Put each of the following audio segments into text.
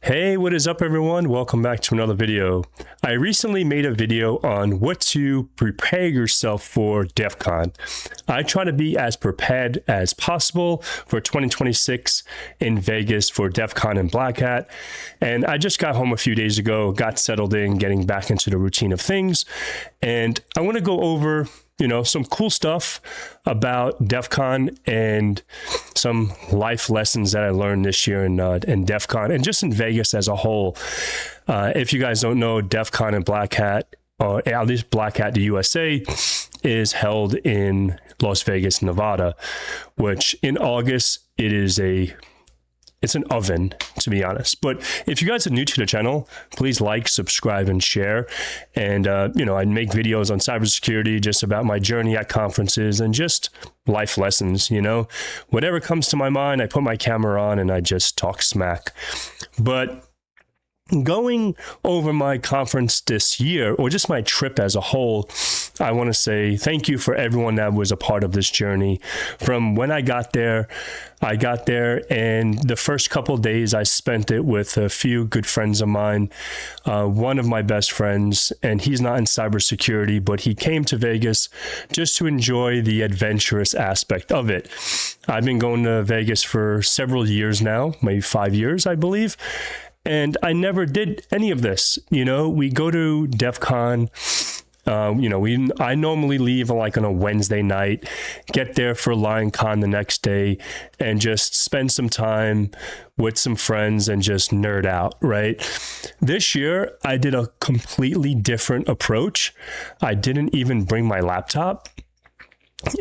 Hey, what is up everyone? Welcome back to another video. I recently made a video on what to prepare yourself for DEF CON. I try to be as prepared as possible for 2026 in Vegas for DEF CON and Black Hat. And I just got home a few days ago, got settled in, getting back into the routine of things. And I want to go over some cool stuff about DEF CON and some life lessons that I learned this year in DEF CON and just in Vegas as a whole. If you guys don't know, DEF CON and Black Hat, or at least Black Hat, the USA, is held in Las Vegas, Nevada, which in August, it's an oven, to be honest. But if you guys are new to the channel, please like, subscribe, and share. And, I make videos on cybersecurity, just about my journey at conferences and just life lessons, Whatever comes to my mind, I put my camera on and I just talk smack. But going over my conference this year, or just my trip as a whole, I want to say thank you for everyone that was a part of this journey. From when I got there, and the first couple of days I spent it with a few good friends of mine. One of my best friends, and he's not in cybersecurity, but he came to Vegas just to enjoy the adventurous aspect of it. I've been going to Vegas for several years now, maybe 5 years, I believe. And I never did any of this. We go to DEF CON. I normally leave like on a Wednesday night, get there for LionCon the next day, and just spend some time with some friends and just nerd out, right? This year, I did a completely different approach. I didn't even bring my laptop.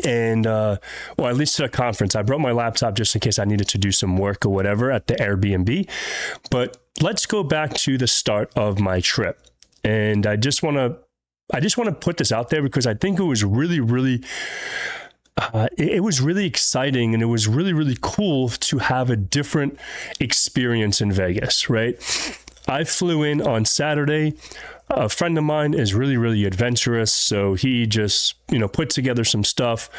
And, at least to the conference, I brought my laptop just in case I needed to do some work or whatever at the Airbnb. But let's go back to the start of my trip. And I just want to put this out there because I think it was really, really, it was really exciting, and it was really, really cool to have a different experience in Vegas, right? I flew in on Saturday. A friend of mine is really, really adventurous, so he just, put together some stuff.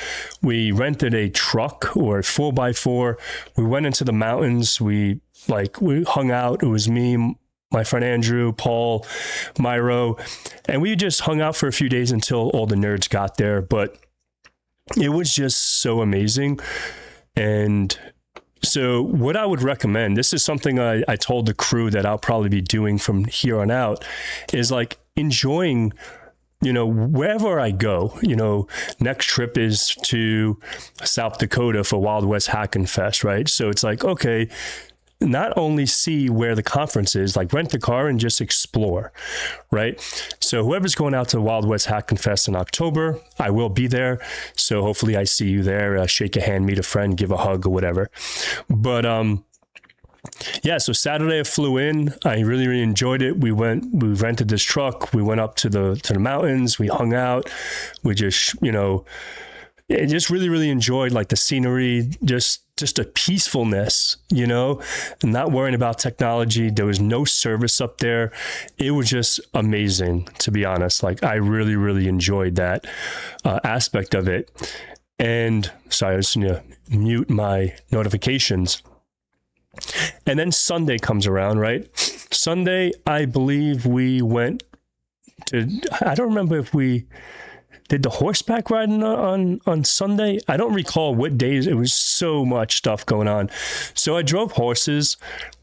We rented a truck or a 4x4. We went into the mountains. We hung out. It was me, my friend Andrew, Paul, Myro, and we just hung out for a few days until all the nerds got there. But it was just so amazing. And so what I would recommend, this is something I told the crew that I'll probably be doing from here on out, is enjoying, wherever I go. Next trip is to South Dakota for Wild West Hackin' Fest, right? So it's okay, not only see where the conference is, rent the car and just explore, right? So whoever's going out to Wild West Hackin' Fest in October, I will be there. So hopefully I see you there, shake a hand, meet a friend, give a hug or whatever. But so Saturday I flew in. I really, really enjoyed it. We rented this truck. We went up to the mountains. We hung out. We just, just really, really enjoyed the scenery, just a peacefulness, not worrying about technology. There was no service up there. It was just amazing, to be honest. I really, really enjoyed that aspect of it. And sorry, I was going to mute my notifications. And then Sunday comes around, right? Sunday, I believe we went to, I don't remember if we did the horseback riding on Sunday. I don't recall what days. It was so much stuff going on. So I drove horses.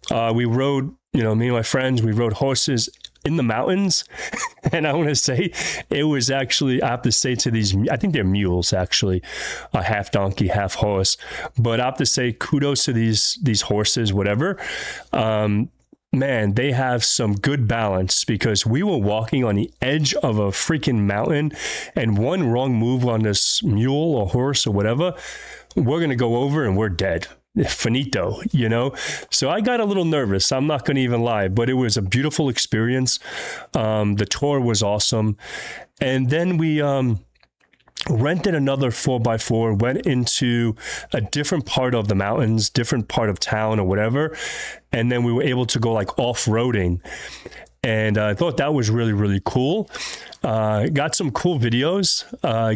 We rode, me and my friends, we rode horses in the mountains. And I want to say it was actually, I have to say to these, I think they're mules actually, a half donkey, half horse. But I have to say kudos to these horses, whatever. Man, they have some good balance, because we were walking on the edge of a freaking mountain, and one wrong move on this mule or horse or whatever, we're going to go over and we're dead. Finito, So I got a little nervous. I'm not going to even lie, but it was a beautiful experience. The tour was awesome. And then we rented another 4x4, went into a different part of the mountains, different part of town or whatever. And then we were able to go off-roading. And I thought that was really, really cool. Got some cool videos.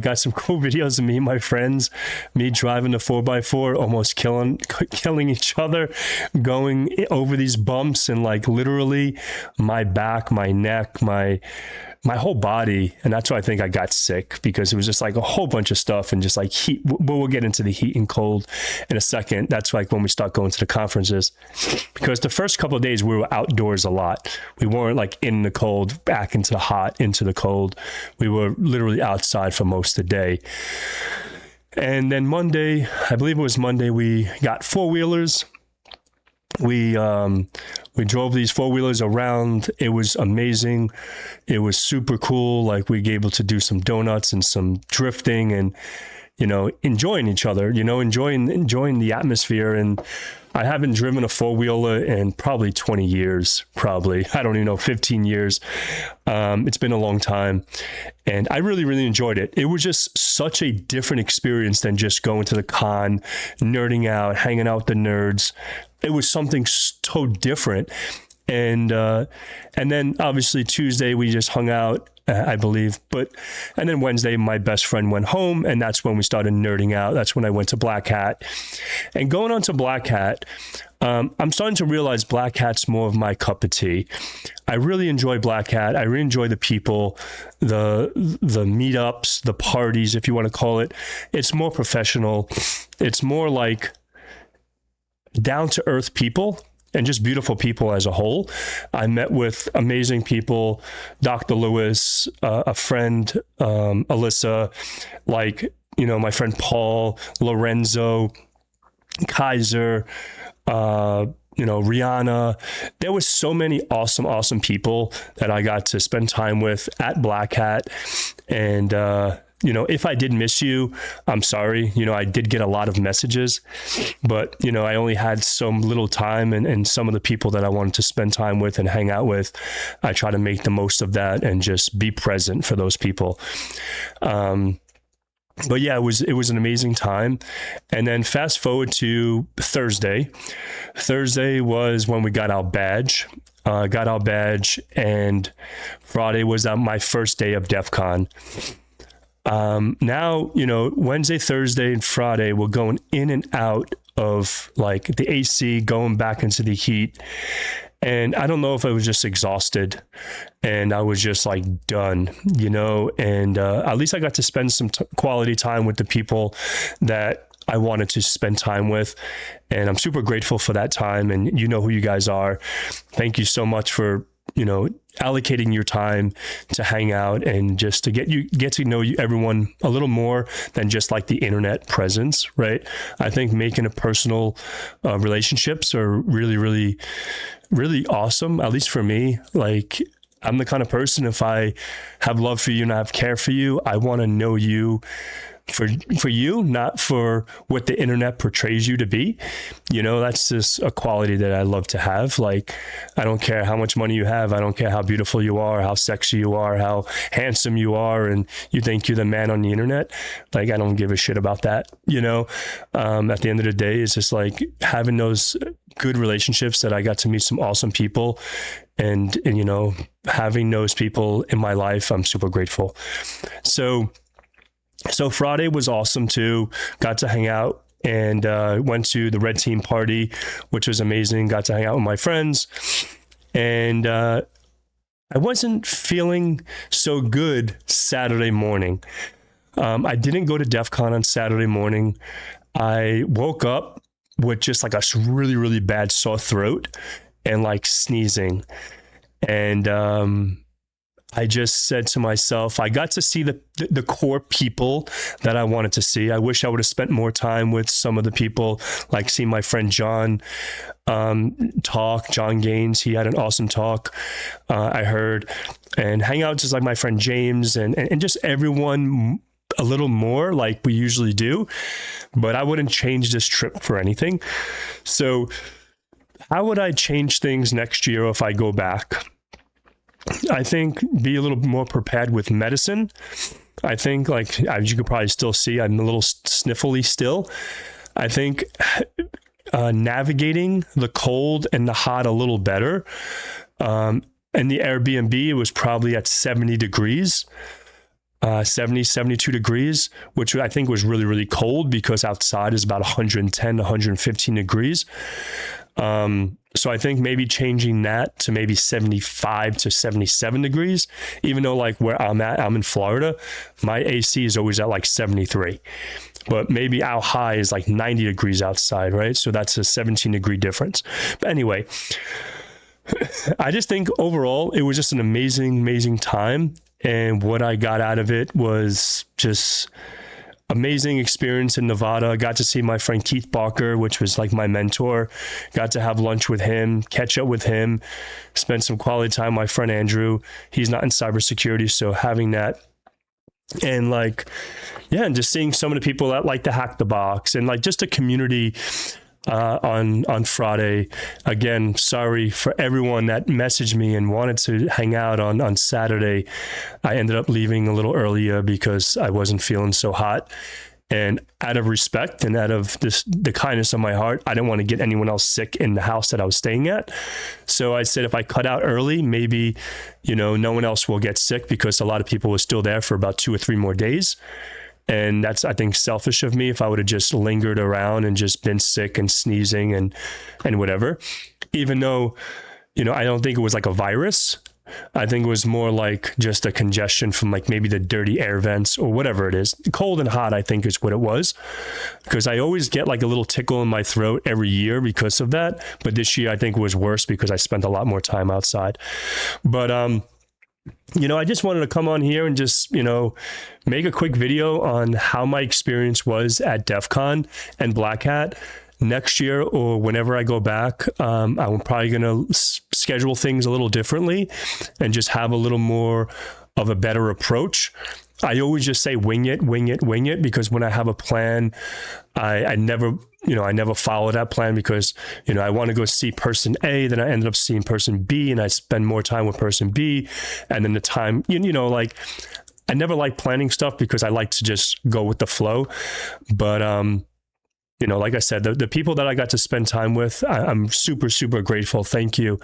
Got some cool videos of me and my friends, me driving the 4x4, almost killing each other, going over these bumps, and like literally my back, my neck, my whole body. And that's why I think I got sick, because it was just like a whole bunch of stuff and just like heat. But we'll get into the heat and cold in a second. That's like when we start going to the conferences, because the first couple of days we were outdoors a lot. We weren't like in the cold, back into the hot, into the cold. We were literally outside for most of the day. And then Monday, I believe it was Monday, we got four-wheelers. We drove these four-wheelers around. It was amazing. It was super cool. Like, we were able to do some donuts and some drifting and, you know, enjoying each other, you know, enjoying the atmosphere. And I haven't driven a four-wheeler in probably 20 years, probably. I don't even know, 15 years. It's been a long time. And I really, really enjoyed it. It was just such a different experience than just going to the con, nerding out, hanging out with the nerds. It was something so different. And then obviously Tuesday we just hung out, I believe. And then Wednesday my best friend went home, and that's when we started nerding out. That's when I went to Black Hat. And going on to Black Hat, I'm starting to realize Black Hat's more of my cup of tea. I really enjoy Black Hat. I really enjoy the people, the meetups, the parties, if you want to call it. It's more professional. It's more like down-to-earth people and just beautiful people as a whole. I met with amazing people, Dr. Lewis, a friend, Alyssa, like, you know, my friend Paul, Lorenzo, Kaiser, you know, Rihanna. There was so many awesome people that I got to spend time with at Black Hat. And, you know, if I did miss you, I'm sorry. You know, I did get a lot of messages, but, you know, I only had so little time, and some of the people that I wanted to spend time with and hang out with, I try to make the most of that and just be present for those people. But yeah, it was an amazing time. And then fast forward to Thursday. Thursday was when we got our badge. And Friday was my first day of DEF CON. Now, you know, Wednesday, Thursday, and Friday, we're going in and out of like the AC, going back into the heat. And I don't know if I was just exhausted and I was just like done, you know, and at least I got to spend some quality time with the people that I wanted to spend time with. And I'm super grateful for that time. And you know who you guys are. Thank you so much for, you know, allocating your time to hang out and just to get to know everyone a little more than just like the internet presence, right? I think making a personal relationships are really, really, really awesome. At least for me, like, I'm the kind of person, if I have love for you and I have care for you, I want to know you for you, not for what the internet portrays you to be. You know, that's just a quality that I love to have. Like, I don't care how much money you have. I don't care how beautiful you are, how sexy you are, how handsome you are, and you think you're the man on the internet. Like, I don't give a shit about that. You know, at the end of the day, it's just like having those good relationships that I got to meet some awesome people, and you know, having those people in my life, I'm super grateful. So Friday was awesome too. Got to hang out and went to the Red Team party, which was amazing. Got to hang out with my friends. And I wasn't feeling so good Saturday morning. I didn't go to DEF CON on Saturday morning. I woke up with just like a really, really bad sore throat and like sneezing. And I just said to myself, I got to see the core people that I wanted to see. I wish I would have spent more time with some of the people, like seeing my friend John talk, John Gaines. He had an awesome talk, I heard, and hang out just like my friend James and just everyone a little more like we usually do. But I wouldn't change this trip for anything. So how would I change things next year if I go back? I think be a little more prepared with medicine. I think, like, as you could probably still see, I'm a little sniffly still. I think navigating the cold and the hot a little better. in the Airbnb, it was probably at 70 degrees. 70, 72 degrees, which I think was really, really cold because outside is about 110, 115 degrees. So I think maybe changing that to maybe 75 to 77 degrees, even though like where I'm at, I'm in Florida, my AC is always at like 73. But maybe our high is like 90 degrees outside, right? So that's a 17 degree difference. But anyway, I just think overall, it was just an amazing, amazing time. And what I got out of it was just amazing experience in Nevada. I got to see my friend Keith Barker, which was like my mentor. Got to have lunch with him, catch up with him, spend some quality time. My friend Andrew, he's not in cybersecurity, so having that. And like, yeah, and just seeing some of the people that like to hack the box and like just a community on Friday. Again, sorry for everyone that messaged me and wanted to hang out on Saturday. I ended up leaving a little earlier because I wasn't feeling so hot. And out of respect and out of the kindness of my heart, I didn't want to get anyone else sick in the house that I was staying at. So I said, if I cut out early, maybe, no one else will get sick because a lot of people were still there for about 2 or 3 more days. And that's, I think, selfish of me if I would have just lingered around and just been sick and sneezing and whatever. Even though, I don't think it was like a virus. I think it was more like just a congestion from like maybe the dirty air vents or whatever it is. Cold and hot, I think, is what it was. Because I always get like a little tickle in my throat every year because of that. But this year, I think it was worse because I spent a lot more time outside. But, I just wanted to come on here and just, make a quick video on how my experience was at DEF CON and Black Hat. Next year or whenever I go back, I'm probably going to schedule things a little differently and just have a little more of a better approach. I always just say wing it, because when I have a plan, I never follow that plan because, I want to go see person A, then I ended up seeing person B and I spend more time with person B. And then the time, like I never like planning stuff because I like to just go with the flow. But, like I said, the people that I got to spend time with, I'm super, super grateful. Thank you.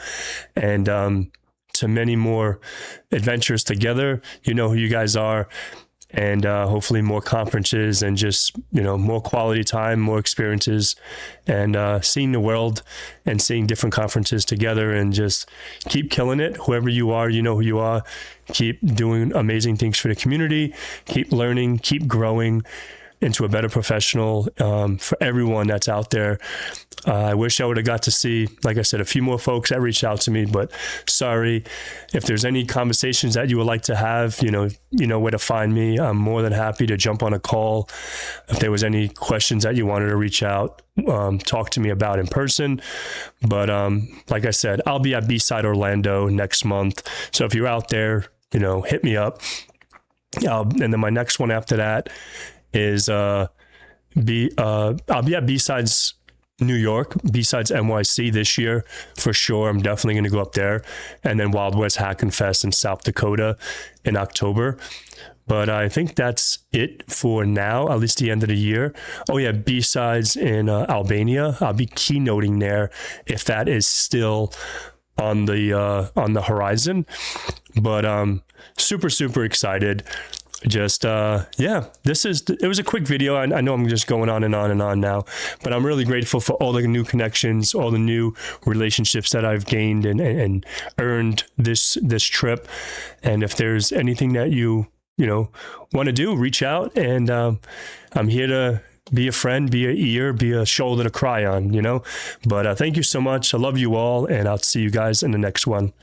And, to many more adventures together, who you guys are, and hopefully more conferences and just, more quality time, more experiences, and seeing the world and seeing different conferences together, and just keep killing it. Whoever you are, you know who you are. Keep doing amazing things for the community. Keep learning, keep growing into a better professional for everyone that's out there. I wish I would have got to see, like I said, a few more folks that reached out to me, but sorry. If there's any conversations that you would like to have, you know where to find me. I'm more than happy to jump on a call. If there was any questions that you wanted to reach out, talk to me about in person. But like I said, I'll be at B-Side Orlando next month. So if you're out there, hit me up. And then my next one after that is I'll be at B-Sides New York, B-Sides NYC this year for sure. I'm definitely going to go up there. And then Wild West Hackin' Fest in South Dakota in October. But I think that's it for now, at least the end of the year. Oh yeah, B-Sides in Albania. I'll be keynoting there if that is still on the horizon. But super, super excited. Just, it was a quick video. I know I'm just going on and on and on now, but I'm really grateful for all the new connections, all the new relationships that I've gained and earned this trip. And if there's anything that you want to do, reach out, and I'm here to be a friend, be an ear, be a shoulder to cry on, But thank you so much. I love you all, and I'll see you guys in the next one.